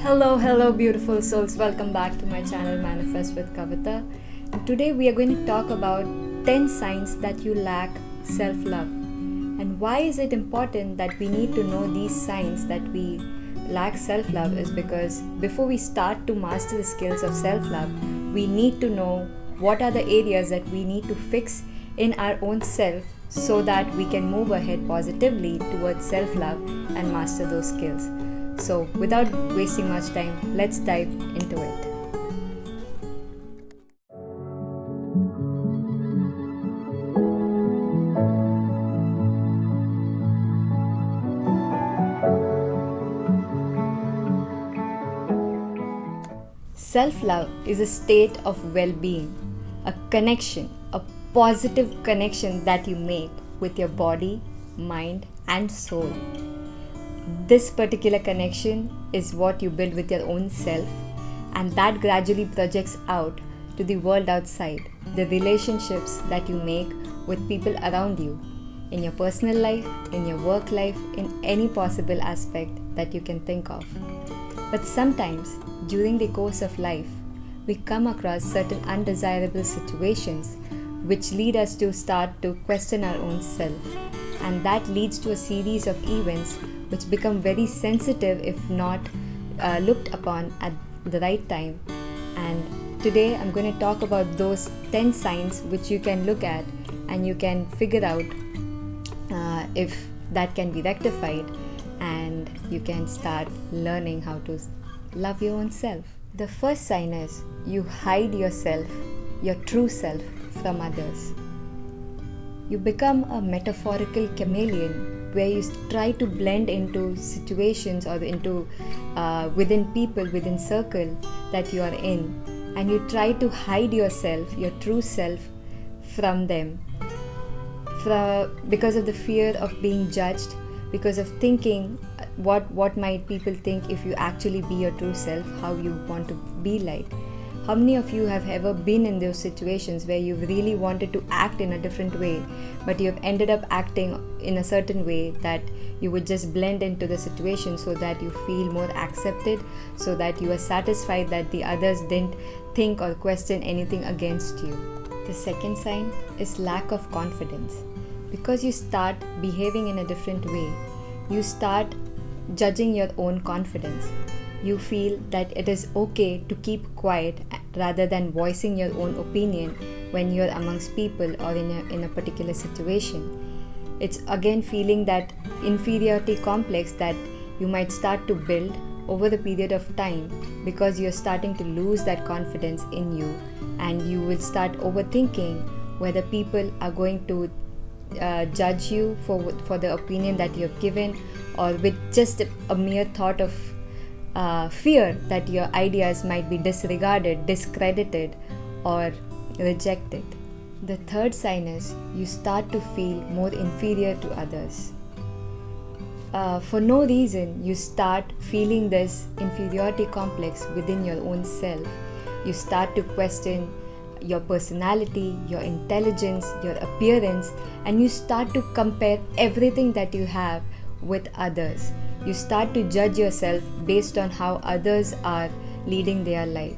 Hello, beautiful souls. Welcome back to my channel Manifest with Kavita. And today we are going to talk about 10 signs that you lack self love. And why is it important that we need to know these signs that we lack self love? Is because before we start to master the skills of self love, we need to know what are the areas that we need to fix in our own self so that we can move ahead positively towards self love and master those skills. So, without wasting much time, let's dive into it. Self love is a state of well being, a connection, a positive connection that you make with your body, mind, and soul. This particular connection is what you build with your own self, and that gradually projects out to the world outside, the relationships that you make with people around you, in your personal life, in your work life, in any possible aspect that you can think of. But sometimes, during the course of life, we come across certain undesirable situations which lead us to start to question our own self, and that leads to a series of events which become very sensitive if not looked upon at the right time. And today I'm going to talk about those 10 signs which you can look at and you can figure out if that can be rectified, and you can start learning how to love your own self. The first sign is you hide yourself, your true self, from others. You become a metaphorical chameleon where you try to blend into situations or into within people, within circle that you are in, and you try to hide yourself, your true self, from them because of the fear of being judged, because of thinking what might people think if you actually be your true self, how you want to be like. How many of you have ever been in those situations where you've really wanted to act in a different way, but you've ended up acting in a certain way that you would just blend into the situation so that you feel more accepted, so that you are satisfied that the others didn't think or question anything against you? The second sign is lack of confidence. Because you start behaving in a different way, you start judging your own confidence. You feel that it is okay to keep quiet rather than voicing your own opinion when you're amongst people or in a particular situation. It's again feeling that inferiority complex that you might start to build over the period of time, because you're starting to lose that confidence in you, and you will start overthinking whether people are going to judge you for the opinion that you have given, or with just a mere thought of fear that your ideas might be disregarded, discredited, or rejected. The third sign is you start to feel more inferior to others. For no reason, you start feeling this inferiority complex within your own self. You start to question your personality, your intelligence, your appearance, and you start to compare everything that you have with others. You start to judge yourself based on how others are leading their life.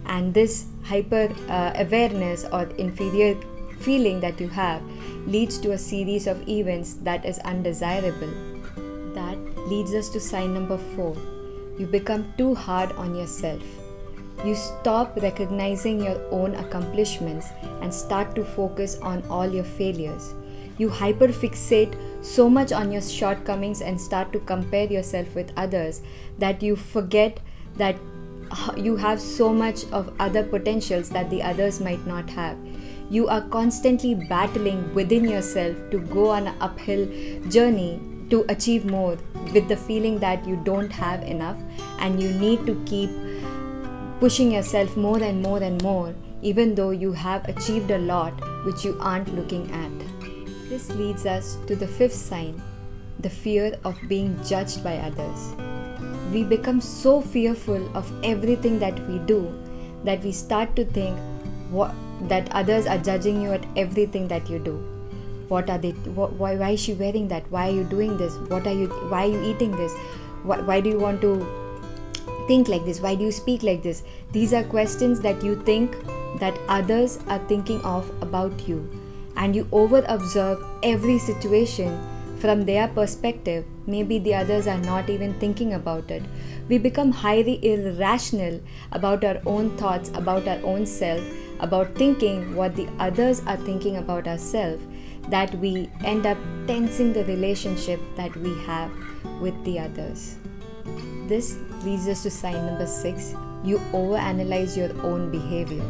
And this hyper awareness or inferior feeling that you have leads to a series of events that is undesirable. That leads us to sign number 4. You become too hard on yourself. You stop recognizing your own accomplishments and start to focus on all your failures. You hyperfixate so much on your shortcomings and start to compare yourself with others that you forget that you have so much of other potentials that the others might not have. You are constantly battling within yourself to go on an uphill journey to achieve more, with the feeling that you don't have enough and you need to keep pushing yourself more and more and more, even though you have achieved a lot which you aren't looking at. This leads us to the fifth sign, the fear of being judged by others. We become so fearful of everything that we do that we start to think that others are judging you at everything that you do. What are they? Why is she wearing that? Why are you doing this? Why are you eating this? Why do you want to think like this? Why do you speak like this? These are questions that you think that others are thinking of about you, and you over observe every situation from their perspective. Maybe the others are not even thinking about it. We become highly irrational about our own thoughts, about our own self, about thinking what the others are thinking about ourselves, that we end up tensing the relationship that we have with the others. This leads us to sign number 6. You overanalyze your own behavior.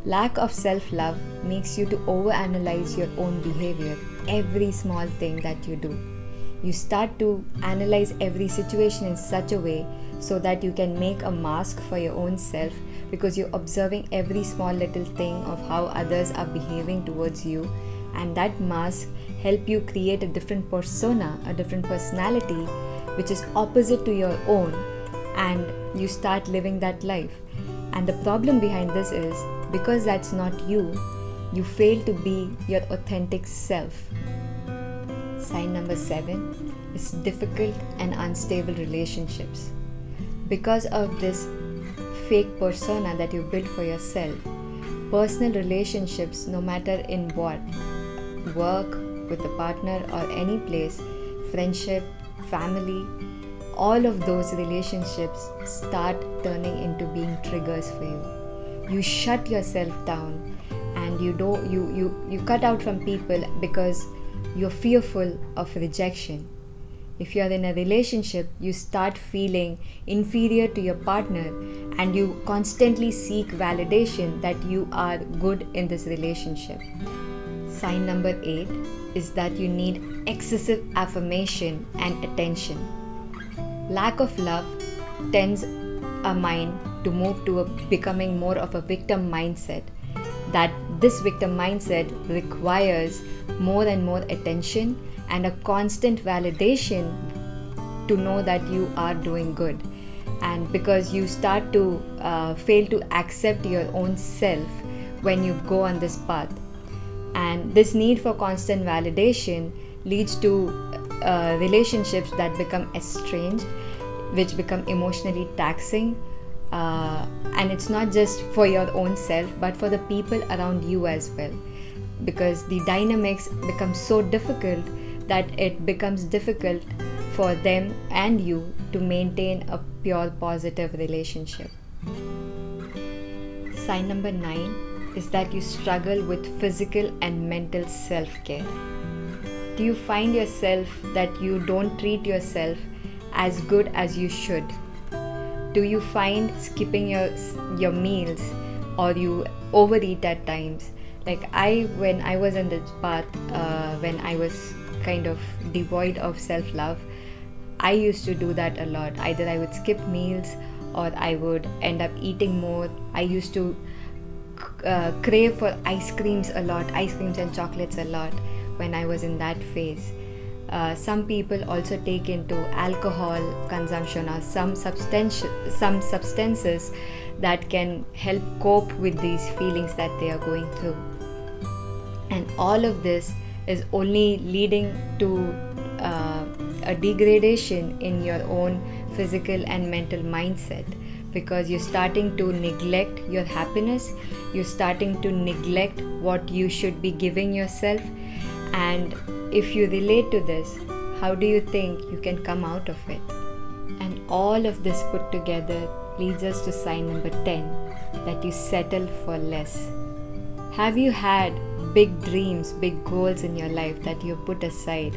Lack of self-love makes you to overanalyze your own behavior, every small thing that you do. You start to analyze every situation in such a way so that you can make a mask for your own self, because you're observing every small little thing of how others are behaving towards you, and that mask help you create a different persona, a different personality which is opposite to your own, and you start living that life. And the problem behind this is, because that's not you, you fail to be your authentic self. Sign number 7 is difficult and unstable relationships. Because of this fake persona that you build for yourself, personal relationships, no matter in what, work, with a partner or any place, friendship, family, all of those relationships start turning into being triggers for you. You shut yourself down, and you cut out from people because you're fearful of rejection. If you're in a relationship, you start feeling inferior to your partner, and you constantly seek validation that you are good in this relationship. Sign number 8 is that you need excessive affirmation and attention. Lack of love tends a mind to move to becoming more of a victim mindset. That this victim mindset requires more and more attention and a constant validation to know that you are doing good. And because you start to fail to accept your own self when you go on this path, and this need for constant validation leads to relationships that become estranged, which become emotionally taxing, and it's not just for your own self but for the people around you as well, because the dynamics become so difficult that it becomes difficult for them and you to maintain a pure positive relationship. Sign number 9 is that you struggle with physical and mental self-care. Do you find yourself that you don't treat yourself as good as you should? Do you find skipping your meals, or you overeat at times? Like when I was in this path, when I was kind of devoid of self-love, I used to do that a lot. Either I would skip meals or I would end up eating more. I used to crave for ice creams and chocolates a lot when I was in that phase. Some people also take into alcohol consumption or some substances that can help cope with these feelings that they are going through. And all of this is only leading to a degradation in your own physical and mental mindset, because you're starting to neglect your happiness, you're starting to neglect what you should be giving yourself. And if you relate to this, how do you think you can come out of it? And all of this put together leads us to sign number 10, that you settle for less. Have you had big dreams, big goals in your life that you put aside,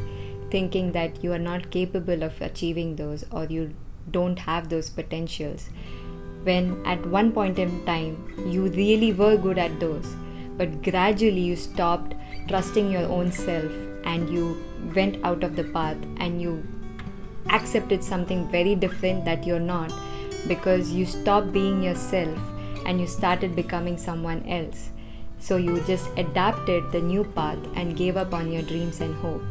thinking that you are not capable of achieving those, or you don't have those potentials, when at one point in time you really were good at those, but gradually you stopped trusting your own self and you went out of the path and you accepted something very different that you're not, because you stopped being yourself and you started becoming someone else. So you just adapted the new path and gave up on your dreams and hope.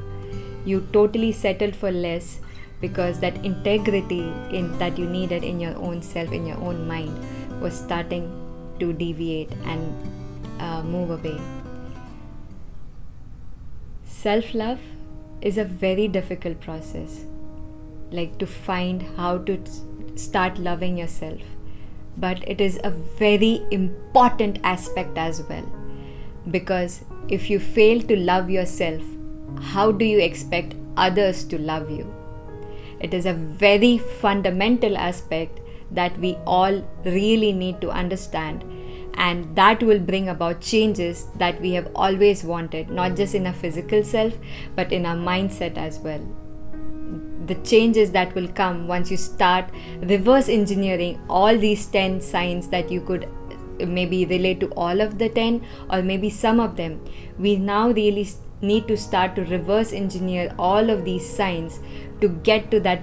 You totally settled for less because that integrity that you needed in your own self, in your own mind, was starting to deviate and move away. Self-love is a very difficult process. like to find how to start loving yourself. But it is a very important aspect as well, because if you fail to love yourself, how do you expect others to love you? It is a very fundamental aspect that we all really need to understand, and that will bring about changes that we have always wanted, not just in our physical self but in our mindset as well. The changes that will come once you start reverse engineering all these 10 signs that you could maybe relate to all of the 10 or maybe some of them. We now really need to start to reverse engineer all of these signs to get to that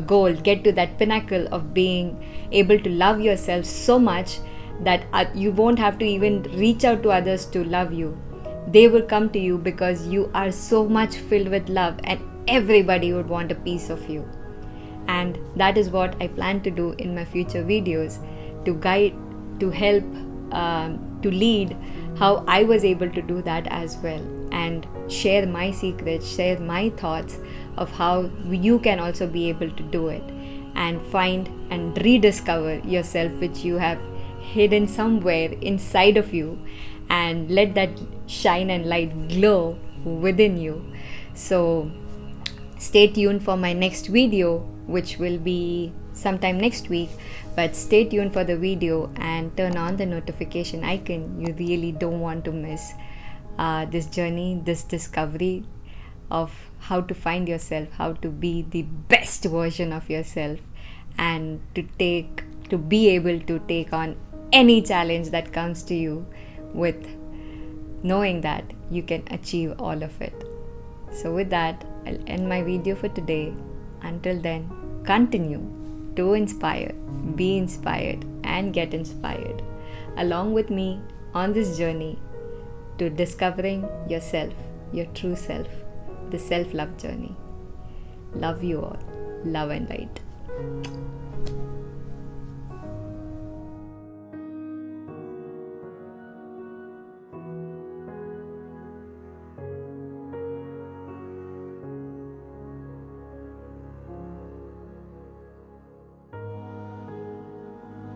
goal, get to that pinnacle of being able to love yourself so much that you won't have to even reach out to others to love you. They will come to you because you are so much filled with love, and everybody would want a piece of you. And that is what I plan to do in my future videos, to guide, to help, to lead how I was able to do that as well, and share my secrets, share my thoughts of how you can also be able to do it and find and rediscover yourself, which you have hidden somewhere inside of you, and let that shine and light glow within you. So stay tuned for my next video, which will be sometime next week. But stay tuned for the video and turn on the notification icon. You really don't want to miss this journey, this discovery of how to find yourself, how to be the best version of yourself, and to be able to take on any challenge that comes to you with knowing that you can achieve all of it. So with that, I'll end my video for today. Until then, continue to inspire, be inspired, and get inspired along with me on this journey to discovering yourself, your true self, the self-love journey. Love you all. Love and light.